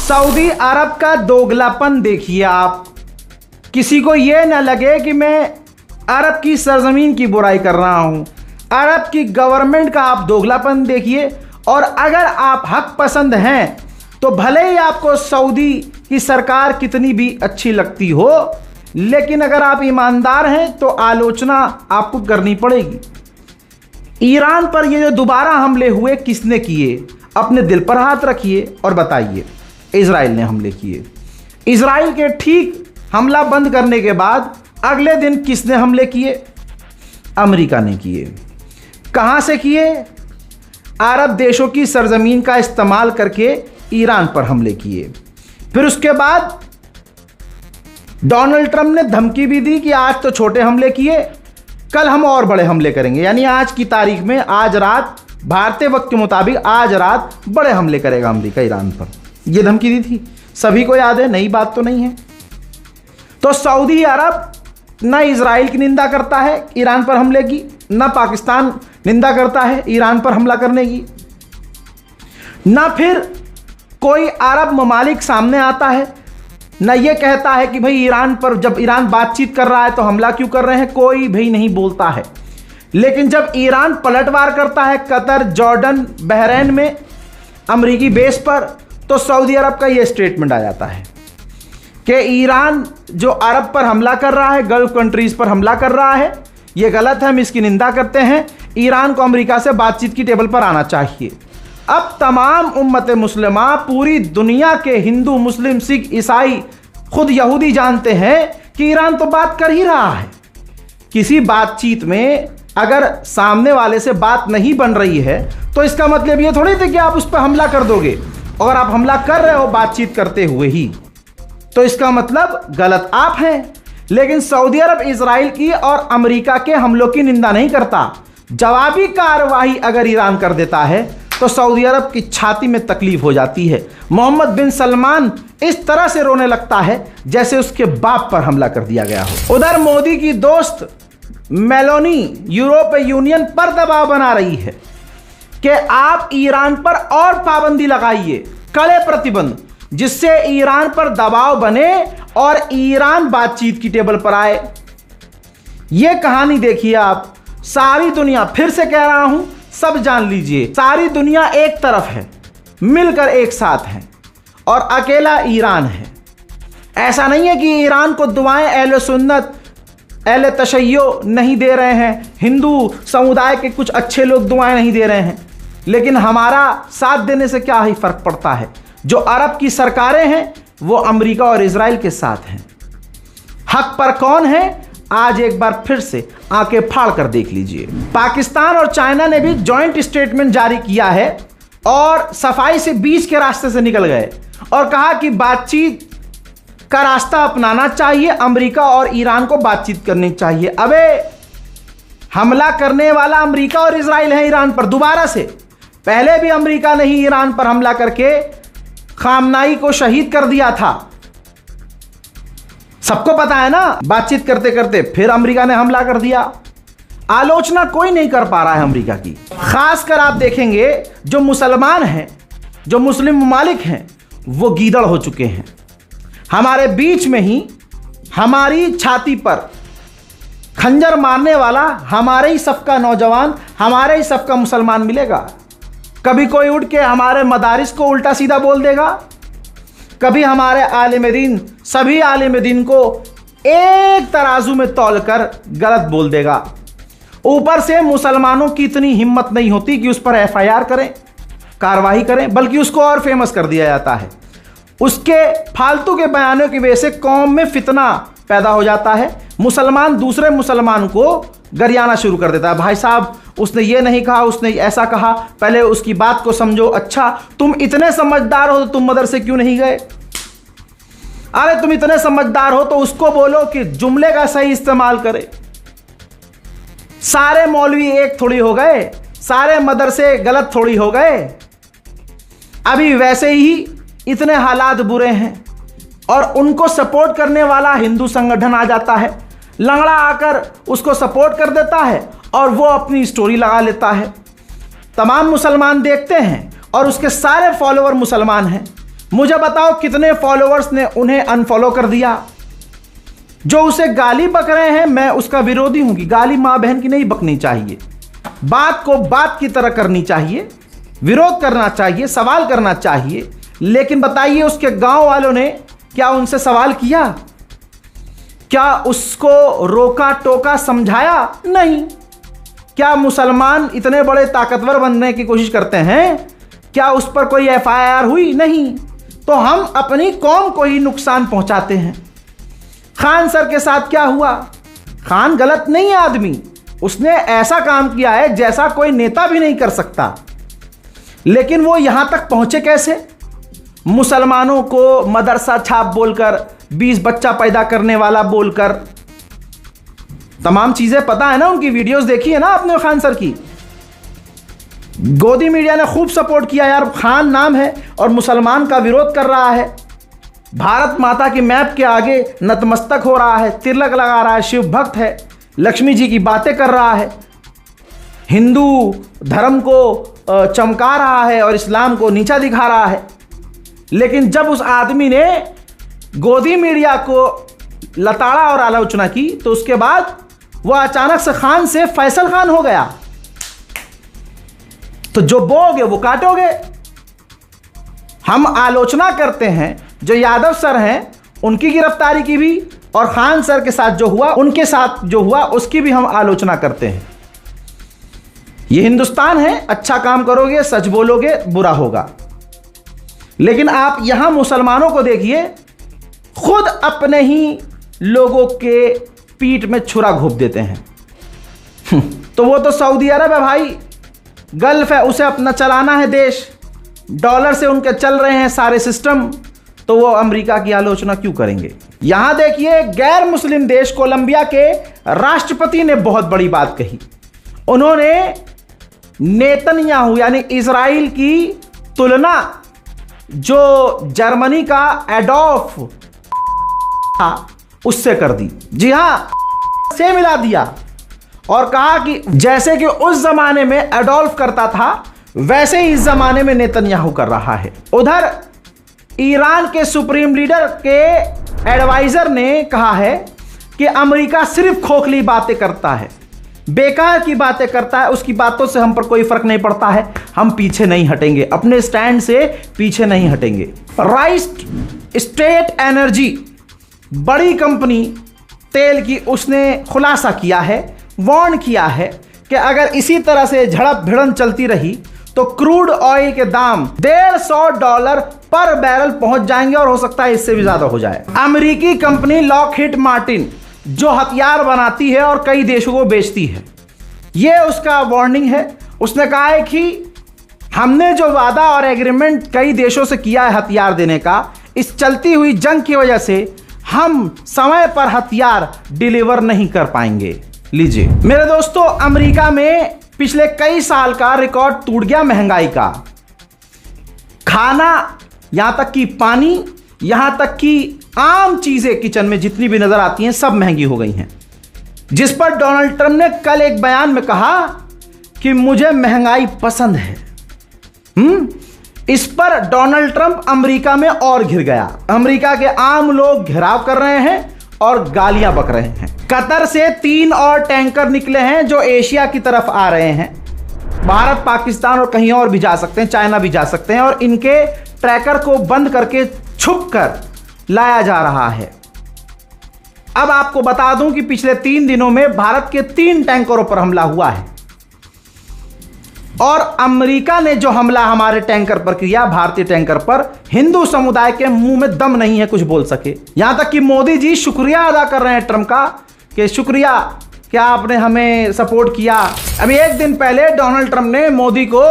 Saudi अरब का दोगलापन देखिए आप। किसी को यह ना लगे कि मैं अरब की सरजमीन की बुराई कर रहा हूं। अरब की गवर्नमेंट का आप दोगलापन देखिए। और अगर आप हक पसंद हैं तो भले ही आपको सऊदी की सरकार कितनी भी अच्छी लगती हो, लेकिन अगर आप ईमानदार हैं तो आलोचना आपको करनी पड़ेगी। ईरान पर ये जो दोबारा हमले हुए किसने किए, अपने दिल पर हाथ रखिए और बताइए। इजराइल ने हमले किए। इजराइल के ठीक हमला बंद करने के बाद अगले दिन किसने हमले किए? अमेरिका ने किए। कहां से किए? अरब देशों की सरजमीन का इस्तेमाल करके ईरान पर हमले किए। फिर उसके बाद डोनाल्ड ट्रंप ने धमकी भी दी कि आज तो छोटे हमले किए, कल हम और बड़े हमले करेंगे। यानी आज की तारीख में, आज रात भारतीय वक्त के मुताबिक आज रात बड़े हमले करेगा अमेरिका ईरान पर। यह धमकी दी थी, सभी को याद है, नई बात तो नहीं है। तो सऊदी अरब न इजराइल की निंदा करता है ईरान पर हमले की, न पाकिस्तान निंदा करता है ईरान पर हमला करने की, न फिर कोई अरब ममालिक सामने आता है, न ये कहता है कि भाई ईरान पर जब ईरान बातचीत कर रहा है तो हमला क्यों कर रहे हैं, कोई भी नहीं बोलता है। लेकिन जब ईरान पलटवार करता है कतर, जॉर्डन, बहरीन में अमरीकी बेस पर, तो सऊदी अरब का ये स्टेटमेंट आ जाता है कि ईरान जो अरब पर हमला कर रहा है, गल्फ कंट्रीज पर हमला कर रहा है, ये गलत है, हम इसकी निंदा करते हैं। ईरान को अमेरिका से बातचीत की टेबल पर आना चाहिए। अब तमाम उम्मत मुस्लिमा, पूरी दुनिया के हिंदू, मुस्लिम, सिख, ईसाई, खुद यहूदी जानते हैं कि ईरान तो बात कर ही रहा है। किसी बातचीत में अगर सामने वाले से बात नहीं बन रही है तो इसका मतलब ये थोड़ी थे कि आप उस पर हमला कर दोगे। और आप हमला कर रहे हो बातचीत करते हुए ही, तो इसका मतलब गलत आप हैं। लेकिन सऊदी अरब इजराइल की और अमेरिका के हमलों की निंदा नहीं करता। जवाबी कार्रवाई अगर ईरान कर देता है तो सऊदी अरब की छाती में तकलीफ हो जाती है। मोहम्मद बिन सलमान इस तरह से रोने लगता है जैसे उसके बाप पर हमला कर दिया गया हो। उधर मोदी की दोस्त मेलोनी यूरोपीय यूनियन पर दबाव बना रही है कि आप ईरान पर और पाबंदी लगाइए, कड़े प्रतिबंध, जिससे ईरान पर दबाव बने और ईरान बातचीत की टेबल पर आए। यह कहानी देखिए आप। सारी दुनिया, फिर से कह रहा हूं, सब जान लीजिए, सारी दुनिया एक तरफ है, मिलकर एक साथ है, और अकेला ईरान है। ऐसा नहीं है कि ईरान को दुआएं अहले सुन्नत, अहले तशय्यो नहीं दे रहे हैं, हिंदू समुदाय के कुछ अच्छे लोग दुआएं नहीं दे रहे हैं, लेकिन हमारा साथ देने से क्या ही फर्क पड़ता है। जो अरब की सरकारें हैं वो अमेरिका और इजराइल के साथ हैं। हक पर कौन है, आज एक बार फिर से आंखें फाड़ कर देख लीजिए। पाकिस्तान और चाइना ने भी जॉइंट स्टेटमेंट जारी किया है और सफाई से बीच के रास्ते से निकल गए और कहा कि बातचीत का रास्ता अपनाना चाहिए, अमेरिका और ईरान को बातचीत करनी चाहिए। अबे हमला करने वाला अमेरिका और इजराइल है ईरान पर दोबारा से। पहले भी अमेरिका ने ही ईरान पर हमला करके खामनाई को शहीद कर दिया था, सबको पता है ना। बातचीत करते करते फिर अमेरिका ने हमला कर दिया। आलोचना कोई नहीं कर पा रहा है अमेरिका की। खासकर आप देखेंगे जो मुसलमान हैं, जो मुस्लिम ममालिक हैं, वो गीदड़ हो चुके हैं। हमारे बीच में ही हमारी छाती पर खंजर मारने वाला हमारे ही सफ का नौजवान, हमारे ही सफ का मुसलमान मिलेगा। कभी कोई उठ के हमारे मदारिस को उल्टा सीधा बोल देगा, कभी हमारे आलिम दीन, सभी आलिम दीन को एक तराजू में तौलकर गलत बोल देगा। ऊपर से मुसलमानों की इतनी हिम्मत नहीं होती कि उस पर एफआईआर करें, कार्रवाई करें, बल्कि उसको और फेमस कर दिया जाता है। उसके फालतू के बयानों की वजह से कौम में फितना पैदा हो जाता है। मुसलमान दूसरे मुसलमान को गरियाना शुरू कर देता है, भाई साहब उसने ये नहीं कहा, उसने ऐसा कहा, पहले उसकी बात को समझो। अच्छा तुम इतने समझदार हो तो तुम मदरसे क्यों नहीं गए? अरे तुम इतने समझदार हो तो उसको बोलो कि जुमले का सही इस्तेमाल करे। सारे मौलवी एक थोड़ी हो गए, सारे मदरसे गलत थोड़ी हो गए। अभी वैसे ही इतने हालात बुरे हैं और उनको सपोर्ट करने वाला हिंदू संगठन आ जाता है, लंगड़ा आकर उसको सपोर्ट कर देता है और वो अपनी स्टोरी लगा लेता है। तमाम मुसलमान देखते हैं और उसके सारे फॉलोअर मुसलमान हैं। मुझे बताओ कितने फॉलोअर्स ने उन्हें अनफॉलो कर दिया। जो उसे गाली बक रहे हैं, मैं उसका विरोधी हूं कि गाली मां बहन की नहीं बकनी चाहिए, बात को बात की तरह करनी चाहिए, विरोध करना चाहिए, सवाल करना चाहिए। लेकिन बताइए उसके गांव वालों ने क्या उनसे सवाल किया? क्या उसको रोका टोका, समझाया? नहीं। क्या मुसलमान इतने बड़े ताकतवर बनने की कोशिश करते हैं? क्या उस पर कोई FIR हुई? नहीं। तो हम अपनी कौम को ही नुकसान पहुंचाते हैं। खान सर के साथ क्या हुआ? खान गलत नहीं है आदमी, उसने ऐसा काम किया है जैसा कोई नेता भी नहीं कर सकता, लेकिन वो यहां तक पहुंचे कैसे? मुसलमानों को मदरसा छाप बोलकर, 20 बच्चा पैदा करने वाला बोलकर, तमाम चीजें पता है ना, उनकी वीडियोस देखी है ना आपने खान सर की। गोदी मीडिया ने खूब सपोर्ट किया यार, खान नाम है और मुसलमान का विरोध कर रहा है, भारत माता की मैप के आगे नतमस्तक हो रहा है, तिलक लगा रहा है, शिव भक्त है, लक्ष्मी जी की बातें कर रहा है, हिंदू धर्म को चमका रहा है और इस्लाम को नीचा दिखा रहा है। लेकिन जब उस आदमी ने गोदी मीडिया को लताड़ा और आलोचना की तो उसके बाद वह अचानक से खान से फैसल खान हो गया। तो जो बोगे वो काटोगे। हम आलोचना करते हैं जो यादव सर हैं उनकी गिरफ्तारी की भी, और खान सर के साथ जो हुआ, उनके साथ जो हुआ उसकी भी हम आलोचना करते हैं। ये हिंदुस्तान है, अच्छा काम करोगे, सच बोलोगे, बुरा होगा। लेकिन आप यहां मुसलमानों को देखिए, खुद अपने ही लोगों के पीठ में छुरा घोंप देते हैं। तो वो तो सऊदी अरब है भाई, गल्फ है, उसे अपना चलाना है देश, डॉलर से उनके चल रहे हैं सारे सिस्टम, तो वो अमेरिका की आलोचना क्यों करेंगे? यहां देखिए, गैर मुस्लिम देश कोलंबिया के राष्ट्रपति ने बहुत बड़ी बात कही। उन्होंने नेतन्याहू यानी इजराइल की तुलना जो जर्मनी का एडोल्फ था उससे कर दी। जी हां, से मिला दिया और कहा कि जैसे कि उस जमाने में एडोल्फ करता था वैसे ही इस जमाने में नेतन्याहू कर रहा है। उधर ईरान के सुप्रीम लीडर के एडवाइजर ने कहा है कि अमेरिका सिर्फ खोखली बातें करता है, बेकार की बातें करता है, उसकी बातों से हम पर कोई फर्क नहीं पड़ता है, हम पीछे नहीं हटेंगे, अपने स्टैंड से पीछे नहीं हटेंगे। राइस स्टेट एनर्जी बड़ी कंपनी तेल की, उसने खुलासा किया है, वार्न किया है कि अगर इसी तरह से झड़प भिड़न चलती रही तो क्रूड ऑयल के दाम $150 पर बैरल पहुंच जाएंगे और हो सकता है इससे भी ज्यादा हो जाए। अमेरिकी कंपनी लॉकहीड मार्टिन जो हथियार बनाती है और कई देशों को बेचती है, यह उसका वार्निंग है। उसने कहा है कि हमने जो वादा और एग्रीमेंट कई देशों से किया है हथियार देने का, इस चलती हुई जंग की वजह से हम समय पर हथियार डिलीवर नहीं कर पाएंगे। लीजिए मेरे दोस्तों, अमेरिका में पिछले कई साल का रिकॉर्ड टूट गया महंगाई का। खाना, यहां तक कि पानी, यहां तक कि आम चीजें किचन में जितनी भी नजर आती हैं सब महंगी हो गई हैं, जिस पर डोनाल्ड ट्रंप ने कल एक बयान में कहा कि मुझे महंगाई पसंद है। इस पर डोनाल्ड ट्रंप अमेरिका में और घिर गया। अमेरिका के आम लोग घेराव कर रहे हैं और गालियां बक रहे हैं। कतर से 3 और टैंकर निकले हैं जो एशिया की तरफ आ रहे हैं। भारत, पाकिस्तान और कहीं और भी जा सकते हैं, चाइना भी जा सकते हैं, और इनके ट्रैकर को बंद करके छुप कर लाया जा रहा है। अब आपको बता दूं कि पिछले 3 दिनों में भारत के 3 टैंकरों पर हमला हुआ है, और अमेरिका ने जो हमला हमारे टैंकर पर किया, भारतीय टैंकर पर, हिंदू समुदाय के मुंह में दम नहीं है कुछ बोल सके। यहां तक कि मोदी जी शुक्रिया अदा कर रहे हैं ट्रंप का कि शुक्रिया कि आपने हमें सपोर्ट किया। अभी एक दिन पहले डोनाल्ड ट्रंप ने मोदी को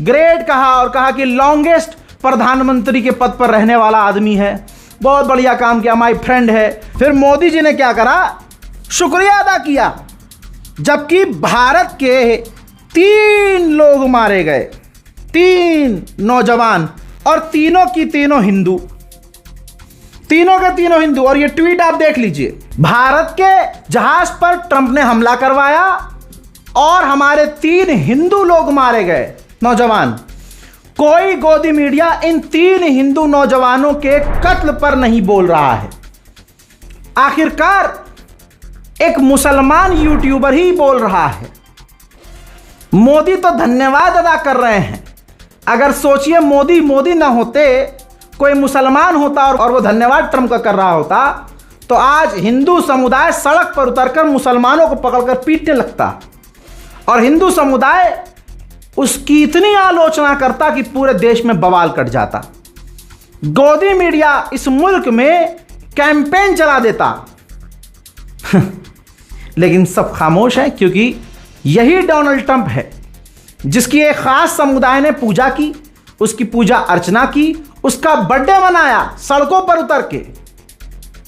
ग्रेट कहा और कहा कि लॉन्गेस्ट प्रधानमंत्री के पद पर रहने वाला आदमी है, बहुत बढ़िया काम किया, माय फ्रेंड है। फिर मोदी जी ने क्या करा? शुक्रिया अदा किया, जबकि भारत के 3 लोग मारे गए, 3 नौजवान, और तीनों की तीनों हिंदू, तीनों के तीनों हिंदू। और ये ट्वीट आप देख लीजिए, भारत के जहाज पर ट्रंप ने हमला करवाया और हमारे 3 हिंदू लोग मारे गए, नौजवान। कोई गोदी मीडिया इन 3 हिंदू नौजवानों के कत्ल पर नहीं बोल रहा है। आखिरकार एक मुसलमान यूट्यूबर ही बोल रहा है। मोदी तो धन्यवाद अदा कर रहे हैं। अगर सोचिए मोदी ना होते, कोई मुसलमान होता और वो धन्यवाद ट्रंप का कर रहा होता, तो आज हिंदू समुदाय सड़क पर उतरकर मुसलमानों को पकड़कर पीटने लगता और हिंदू समुदाय उसकी इतनी आलोचना करता कि पूरे देश में बवाल कट जाता। गोदी मीडिया इस मुल्क में कैंपेन चला देता लेकिन सब खामोश हैं, क्योंकि यही डोनाल्ड ट्रंप है जिसकी एक खास समुदाय ने पूजा की, उसकी पूजा अर्चना की, उसका बर्थडे मनाया सड़कों पर उतर के।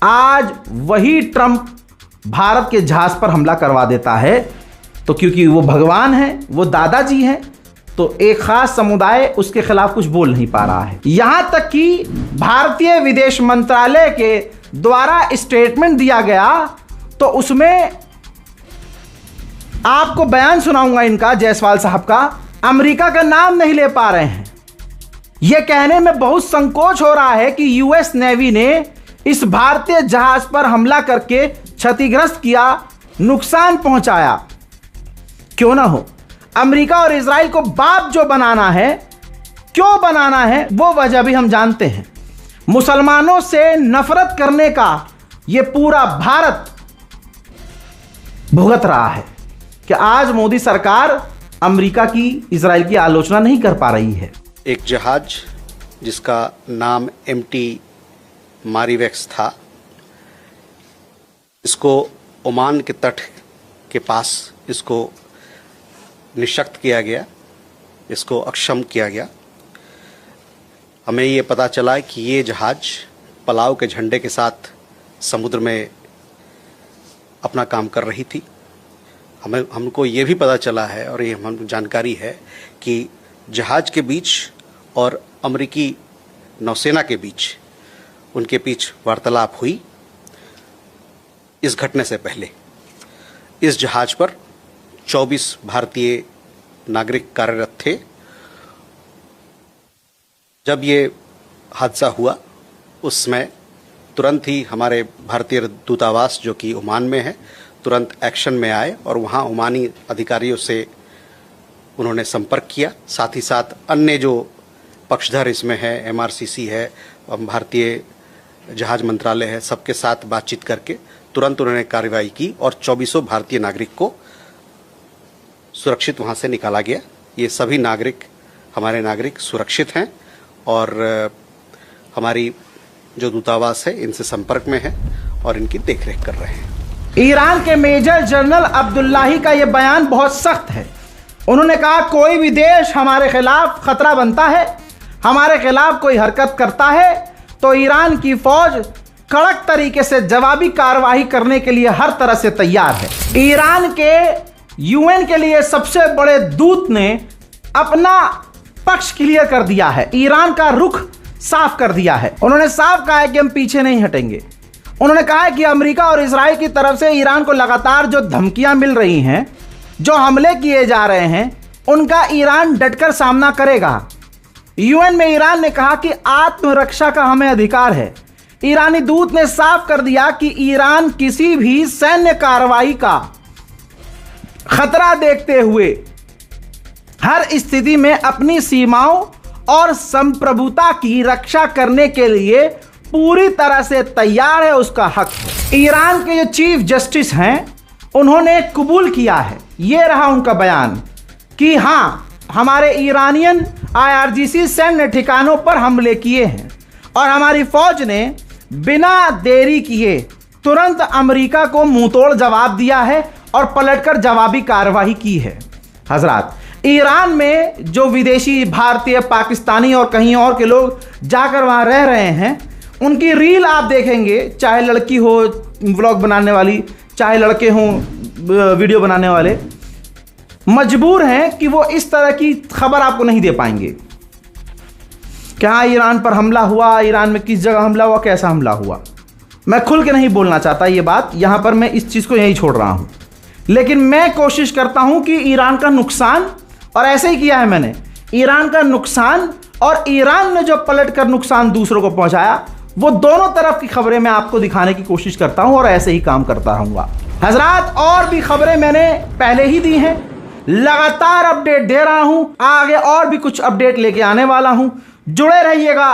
आज वही ट्रंप भारत के जहाज पर हमला करवा देता है, तो क्योंकि वो भगवान है, वो दादाजी हैं, तो एक खास समुदाय उसके खिलाफ कुछ बोल नहीं पा रहा है। यहां तक कि भारतीय विदेश मंत्रालय के द्वारा स्टेटमेंट दिया गया, तो उसमें आपको बयान सुनाऊंगा इनका, जायसवाल साहब का। अमेरिका का नाम नहीं ले पा रहे हैं। यह कहने में बहुत संकोच हो रहा है कि यूएस नेवी ने इस भारतीय जहाज पर हमला करके क्षतिग्रस्त किया, नुकसान पहुंचाया। क्यों ना हो, अमेरिका और इजराइल को बाप जो बनाना है, क्यों बनाना है, वो वजह भी हम जानते हैं। मुसलमानों से नफरत करने का यह पूरा भारत भुगत रहा है कि आज मोदी सरकार अमेरिका की, इजराइल की आलोचना नहीं कर पा रही है। एक जहाज जिसका नाम MT मारीवेक्स था, इसको ओमान के तट के पास इसको निशक्त किया गया, इसको अक्षम किया गया। हमें ये पता चला कि ये जहाज पलाव के झंडे के साथ समुद्र में अपना काम कर रही थी। हमको ये भी पता चला है और ये हम जानकारी है कि जहाज के बीच और अमेरिकी नौसेना के बीच उनके बीच वार्तालाप हुई। इस घटने से पहले इस जहाज पर 24 भारतीय नागरिक कार्यरत थे। जब ये हादसा हुआ उस समय तुरंत ही हमारे भारतीय दूतावास जो कि ओमान में है, तुरंत एक्शन में आए और वहाँ ओमानी अधिकारियों से उन्होंने संपर्क किया। साथ ही साथ अन्य जो पक्षधर इसमें है, MRCC है, भारतीय जहाज मंत्रालय है, सबके साथ बातचीत करके तुरंत उन्होंने कार्रवाई की और 24 भारतीय नागरिक को सुरक्षित वहाँ से निकाला गया। ये सभी नागरिक, हमारे नागरिक सुरक्षित हैं और हमारी जो दूतावास है इनसे संपर्क में है और इनकी देखरेख कर रहे हैं। ईरान के मेजर जनरल अब्दुल्लाही का यह बयान बहुत सख्त है। उन्होंने कहा कोई भी देश हमारे खिलाफ खतरा बनता है, हमारे खिलाफ कोई हरकत करता है, तो ईरान की फौज कड़क तरीके से जवाबी कार्रवाई करने के लिए हर तरह से तैयार है। ईरान के UN के लिए सबसे बड़े दूत ने अपना पक्ष क्लियर कर दिया है, ईरान का रुख साफ कर दिया है। उन्होंने साफ कहा है कि हम पीछे नहीं हटेंगे। उन्होंने कहा है कि अमेरिका और इजराइल की तरफ से ईरान को लगातार जो धमकियां मिल रही हैं, जो हमले किए जा रहे हैं, उनका ईरान डटकर सामना करेगा। UN में ईरान ने कहा कि आत्मरक्षा का हमें अधिकार है। ईरानी दूत ने साफ कर दिया कि ईरान किसी भी सैन्य कार्रवाई का खतरा देखते हुए हर स्थिति में अपनी सीमाओं और संप्रभुता की रक्षा करने के लिए पूरी तरह से तैयार है, उसका हक है। ईरान के जो चीफ जस्टिस हैं, उन्होंने कबूल किया है, ये रहा उनका बयान कि हाँ, हमारे ईरानियन IRGC सैन्य ठिकानों पर हमले किए हैं और हमारी फौज ने बिना देरी किए तुरंत अमेरिका को मुंहतोड़ जवाब दिया है और पलटकर जवाबी कार्रवाई की है। हजरात, ईरान में जो विदेशी, भारतीय, पाकिस्तानी और कहीं और के लोग जाकर वहाँ रह रहे हैं, उनकी रील आप देखेंगे, चाहे लड़की हो व्लॉग बनाने वाली, चाहे लड़के हों वीडियो बनाने वाले, मजबूर हैं कि वो इस तरह की खबर आपको नहीं दे पाएंगे। क्या ईरान पर हमला हुआ, ईरान में किस जगह हमला हुआ, कैसा हमला हुआ, मैं खुल के नहीं बोलना चाहता ये बात, यहाँ पर मैं इस चीज़ को यहीं छोड़ रहा हूँ। लेकिन मैं कोशिश करता हूँ कि ईरान का नुकसान, और ऐसे ही किया है मैंने, ईरान का नुकसान और ईरान ने जो पलट कर नुकसान दूसरों को पहुंचाया, वो दोनों तरफ की खबरें मैं आपको दिखाने की कोशिश करता हूं और ऐसे ही काम करता रहूंगा। हजरात, और भी खबरें मैंने पहले ही दी हैं, लगातार अपडेट दे रहा हूं, आगे और भी कुछ अपडेट लेके आने वाला हूं। जुड़े रहिएगा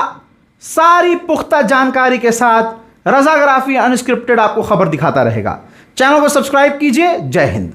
सारी पुख्ता जानकारी के साथ। रज़ाग्राफी अनस्क्रिप्टेड आपको खबर दिखाता रहेगा। चैनल को सब्सक्राइब कीजिए। जय हिंद।